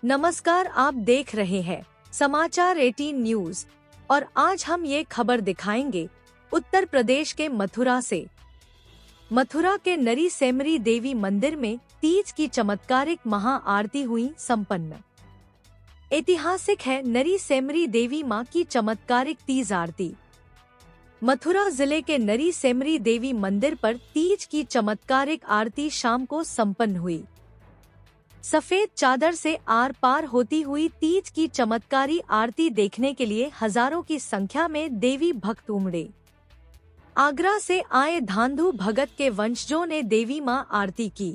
नमस्कार, आप देख रहे हैं समाचार 18 न्यूज और आज हम ये खबर दिखाएंगे उत्तर प्रदेश के मथुरा से। मथुरा के नरी सेमरी देवी मंदिर में तीज की चमत्कारिक महा आरती हुई संपन्न। ऐतिहासिक है नरी सेमरी देवी मां की चमत्कारिक तीज आरती। मथुरा जिले के नरी सेमरी देवी मंदिर पर तीज की चमत्कारिक आरती शाम को संपन्न हुई। सफेद चादर से आर पार होती हुई तीज की चमत्कारी आरती देखने के लिए हजारों की संख्या में देवी भक्त उमड़े। आगरा से आए धांधु भगत के वंशजों ने देवी मां आरती की।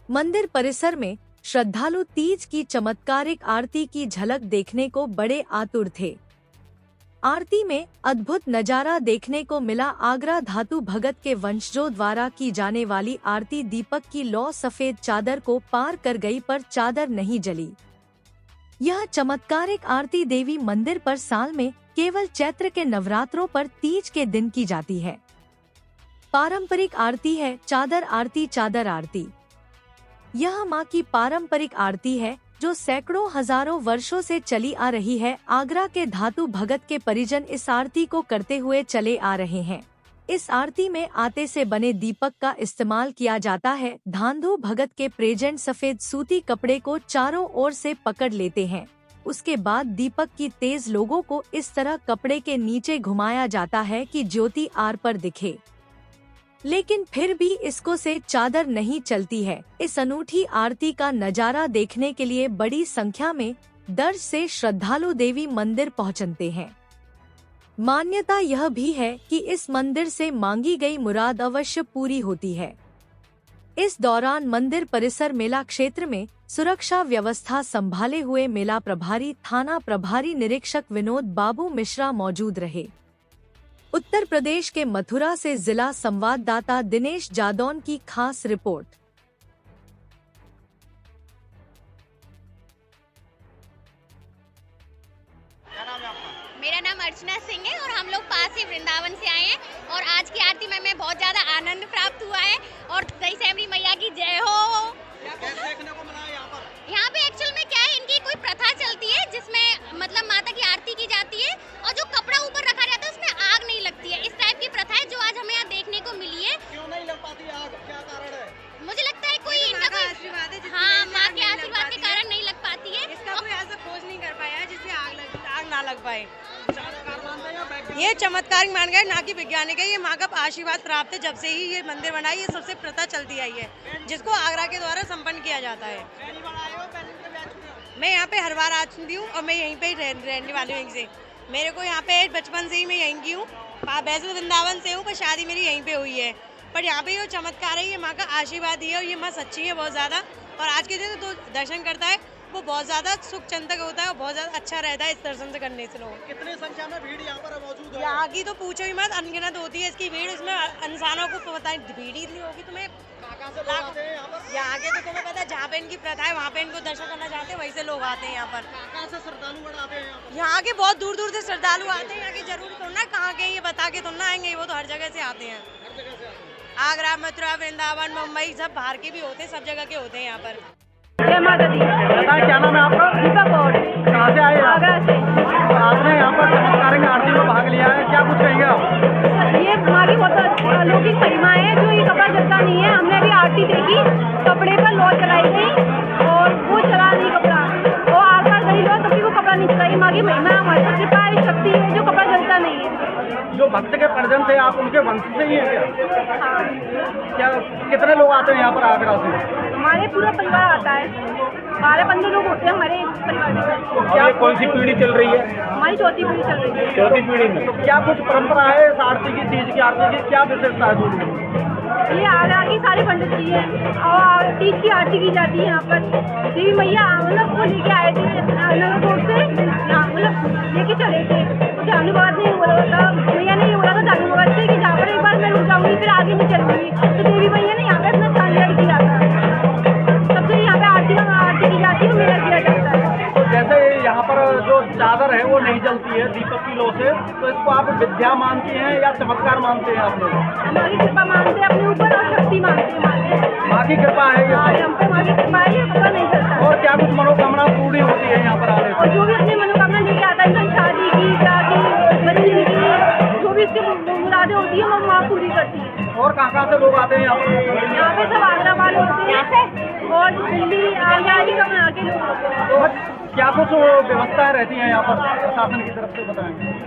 मंदिर परिसर में श्रद्धालु तीज की चमत्कारिक आरती की झलक देखने को बड़े आतुर थे। आरती में अद्भुत नजारा देखने को मिला। आगरा धातु भगत के वंशजों द्वारा की जाने वाली आरती दीपक की लौ सफेद चादर को पार कर गई पर चादर नहीं जली। यह चमत्कारिक आरती देवी मंदिर पर साल में केवल चैत्र के नवरात्रों पर तीज के दिन की जाती है। पारंपरिक आरती है चादर आरती। चादर आरती यह मां की पारंपरिक आरती है जो सैकड़ों हजारों वर्षों से चली आ रही है। आगरा के धातु भगत के परिजन इस आरती को करते हुए चले आ रहे हैं। इस आरती में आटे से बने दीपक का इस्तेमाल किया जाता है। धांधु भगत के प्रेजेंट सफेद सूती कपड़े को चारों ओर से पकड़ लेते हैं। उसके बाद दीपक की तेज लोगों को इस तरह कपड़े के नीचे घुमाया जाता है कि ज्योति आर पर दिखे, लेकिन फिर भी इसको से चादर नहीं चलती है। इस अनूठी आरती का नजारा देखने के लिए बड़ी संख्या में दर्ज से श्रद्धालु देवी मंदिर पहुंचते हैं। मान्यता यह भी है कि इस मंदिर से मांगी गई मुराद अवश्य पूरी होती है। इस दौरान मंदिर परिसर मेला क्षेत्र में सुरक्षा व्यवस्था संभाले हुए मेला प्रभारी थाना प्रभारी निरीक्षक विनोद बाबू मिश्रा मौजूद रहे। उत्तर प्रदेश के मथुरा से जिला संवाददाता दिनेश जादौन की खास रिपोर्ट। मेरा नाम अर्चना सिंह है और हम लोग पास ही वृंदावन से आए हैं और आज की आरती में हमें बहुत ज्यादा आनंद प्राप्त हुआ है और नरी सेमरी मैया की जय हो। देखने को मिला यहाँ पे एक्चुअल में क्या है, इनकी कोई प्रथा चलती है जिसमें मतलब माता की आरती की जाती है और जो कपड़ा ऊपर रखा जाता है उसमें आग नहीं लगती है। इस टाइप की प्रथा है जो आज हमें यहाँ देखने को मिली है। क्यों नहीं लग पाती आग, क्या कारण है? मुझे लगता है कोई इनका कोई आशीर्वाद है। हाँ, माँ के आशीर्वाद के कारण नहीं लग पाती है। इसका कोई ऐसा खोज नहीं कर पाया जिससे आग ना लग पाए। चमत्कार मानते हैं या वैज्ञानिक? ये चमत्कार मान गए, ना कि वैज्ञानिक है। ये माँ का आशीर्वाद प्राप्त है। जब से ही ये मंदिर बना है ये सबसे प्रथा चलती आई है जिसको आगरा के द्वारा संपन्न किया जाता है। पहली बार आए हो, पहले से बैच में हो? मैं यहाँ पे हर बार आ चुकी हूँ और मैं यहीं पे रहने वाली हूँ। यहीं से मेरे को यहाँ पे बचपन से ही मैं यहीं की हूँ। वैसे वृंदावन से हूँ पर शादी मेरी यहीं पे हुई है। पर यहाँ पे जो चमत्कार है ये माँ का आशीर्वाद ही है और ये माँ सच्ची है बहुत ज्यादा। और आज के दिन तो दर्शन करता है वो बहुत ज्यादा सुख चिंतक होता है और बहुत ज्यादा अच्छा रहता है इस दर्शन से करने से लोग। कितनी संख्या में भीड़ यहाँ पर मौजूद है? यहाँ की तो पूछो ही मत, अनगिनत होती है इसकी भीड़। इसमें इंसानों को पता नहीं भीड़ इतनी होगी तुम्हें। कहाँ से लोग आते हैं यहाँ पर? यहाँ के तो तुम्हें पता है जहाँ पे इनकी प्रथा है वहाँ पे इनको दर्शन करना चाहते हैं, वहीं से लोग आते हैं यहाँ पर। कहाँ से श्रद्धालु गण आते हैं यहाँ पर? यहाँ के बहुत दूर दूर से श्रद्धालु आते हैं। यहाँ के जरूर तो ना कहाँ के ये बता के तुम ना आएंगे, वो तो हर जगह से आते हैं। हर जगह से आते हैं। आगरा, मथुरा, वृंदावन, मुंबई सब बाहर के भी होते हैं, सब जगह के होते हैं यहाँ पर। जय माता दी। बताएं क्या नाम है आपका? दीपक और कहाँ से आए आप? आगरा से। आपने यहाँ पर चमत्कारिक आरती में भाग लिया है, क्या कुछ कहेंगे आप? ये हमारी बहुत अलौकिक महिमा है जो ये कपड़ा जलता नहीं है। हमने अभी आरती देखी, कपड़े पर लौ चलाई गई और वो चला नहीं कपड़ा, वो आर पार गई लो तभी वो कपड़ा नहीं चला। ये माँ की महिमा, हमारी कृपा है, शक्ति है जो कपड़ा जलता नहीं है। जो भक्त के परिजन थे आप उनके वंश से ही हैं क्या? हाँ, क्या कितने लोग आते हैं यहाँ पर आगरा से? हमारे पूरा परिवार आता है, 12-15 लोग होते हैं हमारे परिवार में। क्या कौन सी पीढ़ी चल रही है? हमारी चौथी पीढ़ी चल रही है। चौथी पीढ़ी में तो क्या कुछ परंपरा है इस आरती की, तीज की आरती की क्या विशेषता है? ये आगरा की सारी पंडित जी है और तीज की आरती की जाती है यहाँ पर। देवी मैया मतलब वो लेके आए थे नगरकोट से, यहाँ मतलब लेके चले थे। तो जाने बाद नहीं बोला था, मैया ने ये बोला था जाने बाद से कि जहाँ पर एक बार मैं रुक जाऊंगी फिर आगे नहीं चलूंगी। तो देवी मैया ने यहाँ पे अपना स्टैंडर्ड किया था। सबसे यहाँ पे आरती की जाती है, मेला किया जाता है। तो जैसे यहाँ पर जो चादर है वो नहीं जलती है दीपक की लो से, तो इसको आप विद्या मानती हैं या चमत्कार मानते हैं आप लोग? हमारी कृपा मानते हैं अपने ऊपर और शक्ति मानते हैं। माँ की कृपा है ये? हम पे माँ की कृपा है, ये पता नहीं चलता। और क्या कुछ मनोकामना लेते और जो भी अपनी मनोकामना लेके आता है, इंसान शादी की, ब्याह की, बच्चे की, जो भी इसकी मुरादें होती है वो माँ पूरी करती है। और कहाँ से लोग आते हैं यहाँ पर? यहाँ पे सब आगरा वाले होते हैं और दिल्ली आगरा का बना के लोग होते हैं। तो क्या कुछ व्यवस्थाएं रहती हैं यहाँ पर प्रशासन की तरफ से, बताएंगे?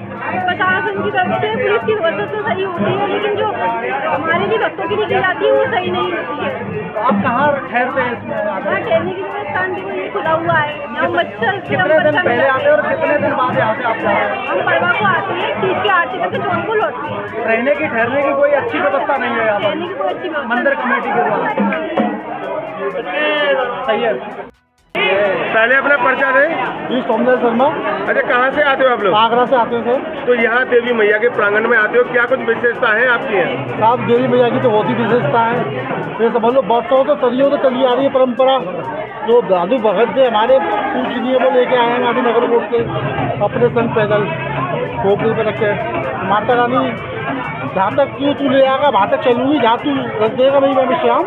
प्रशासन की तरफ से पुलिस की व्यवस्था तो सही होती है, लेकिन जो हमारे लिए भक्तों के लिए की जाती है वो सही नहीं होती है। तो आप कहाँ ठहरते हैं इसमें? यहाँ ठहरने की व्यवस्था देखो ये खुला हुआ है, यहाँ मच्छर कितने दिन पहले आते हैं और कितने दिन बाद यहाँ से आप जा रहे हैं? हम परवा को आते हैं, तीज की आरती करके चौथ को लौटते हैं। रहने की ठहरने की कोई अच्छी व्यवस्था नहीं है यहाँ रहने की पर कोई अच्छी व्यवस्था मंदिर कमेटी के द्वारा? सही है। पहले अपना पर्चा दें। जी, सोमदयाल शर्मा, अच्छा, कहाँ से आते हो आप लोग? आगरा से आते हैं सर। तो यहाँ देवी मैया के प्रांगण में आते हो, क्या कुछ विशेषता है आपकी यहाँ? साहब, देवी मैया की तो बहुत ही विशेषता है। ये समझ लो बरसों से सदियों से चली आ रही है परंपरा। जो दादू भगत से हमारे पूजनीय वो लेके आए हैं गांधी नगर कोट से अपने संग पैदल खोपड़ी पर रखे। माता रानी जहाँ तक क्यों तू ले आएगा वहाँ तक चलूँगी, जहाँ तू रख देगा वही मैं श्याम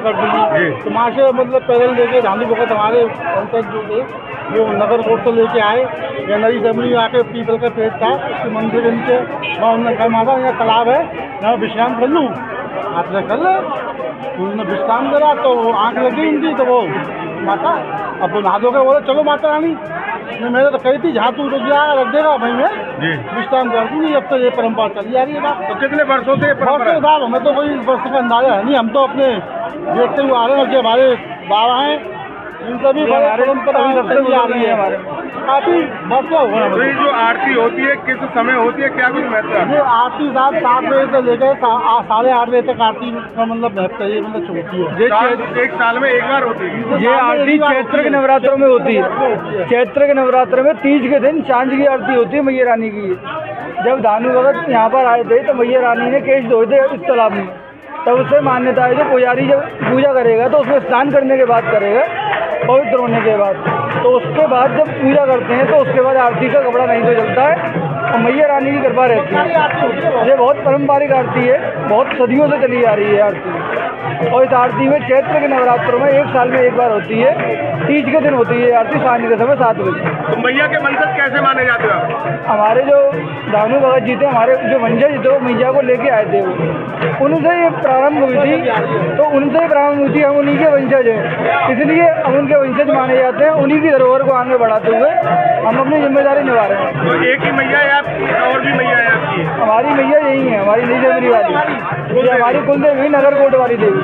कर दूँगी। तो वहाँ से मतलब पैदल लेके गांधी भगत हमारे पंकज जो थे वो नगर कोट से लेके आए। या नई जमनी आके पीपल का पेड़ था, उसके मंदिर के नीचे वहाँ उन्होंने कहा माता यहाँ तालाब है, यहाँ विश्राम कर लूँ। आपने कर ले, उन्होंने विश्राम करा तो आँख लगी उनकी, तो वो माता अब नहा धो के बोले चलो माता रानी। मैंने तो कही थी जहाँ तू रुक जाएगा रख देगा भाई मैं विश्राम कर दूँगी। अब तो ये परंपरा चली आ रही है बात। तो कितने वर्षों से ये परंपरा है? साहब हमें तो कोई वर्ष का अंदाजा है नहीं, हम तो अपने देखते हुए आ रहे हैं। जो हमारे बाबा हैं इन सभी परंपरा चली आ रही है हमारे काफी वर्षों हो तो गए। ये जो आरती होती है किस समय होती है, क्या कुछ महत्व है? ये आरती साहब 7 बजे से लेकर 8:30 बजे तक आरती का मतलब महत्व ये मतलब होती है। एक साल में एक बार होती है। ये आरती चैत्र के नवरात्रों में होती है। चैत्र के नवरात्र में तीज के दिन सांझ की आरती होती है मैया रानी की। जब दानू भगत यहाँ पर आए थे तो मैया रानी ने केश धोए थे इस तालाब में, तब उससे मान्यता है जो पुजारी जब पूजा करेगा तो उसमें स्नान करने के बाद करेगा, पवित्र होने के बाद। तो उसके बाद जब पूजा करते हैं तो उसके बाद आरती का कपड़ा नहीं तो चलता है और मैया रानी की कृपा रहती है। ये बहुत पारंपरिक आरती है, बहुत सदियों से चली आ रही है आरती। और इस आरती में चैत्र के नवरात्रों में एक साल में एक बार होती है, तीज के दिन होती है आरती सांझ के समय 7 बजे। तो मैया के वंशज कैसे माने जाते हो आप? हमारे जो दानू भगत जी थे, हमारे जो वंशज थे वो मैया को लेके आए थे, वो उनसे ये प्रारंभ हुई थी, तो उनसे प्रारंभ हुई थी। हम उन्हीं के वंशज हैं, इसलिए हम उनके वंशज माने जाते हैं। उन्हीं की धरोहर को आगे बढ़ाते हुए हम अपनी जिम्मेदारी निभा रहे हैं। तो एक ही मैया है आपकी और भी मैया है आपकी? हमारी मैया यही है, हमारी नई जमरी वाली, ये हमारी कुल देवी नगर कोट वाली देवी।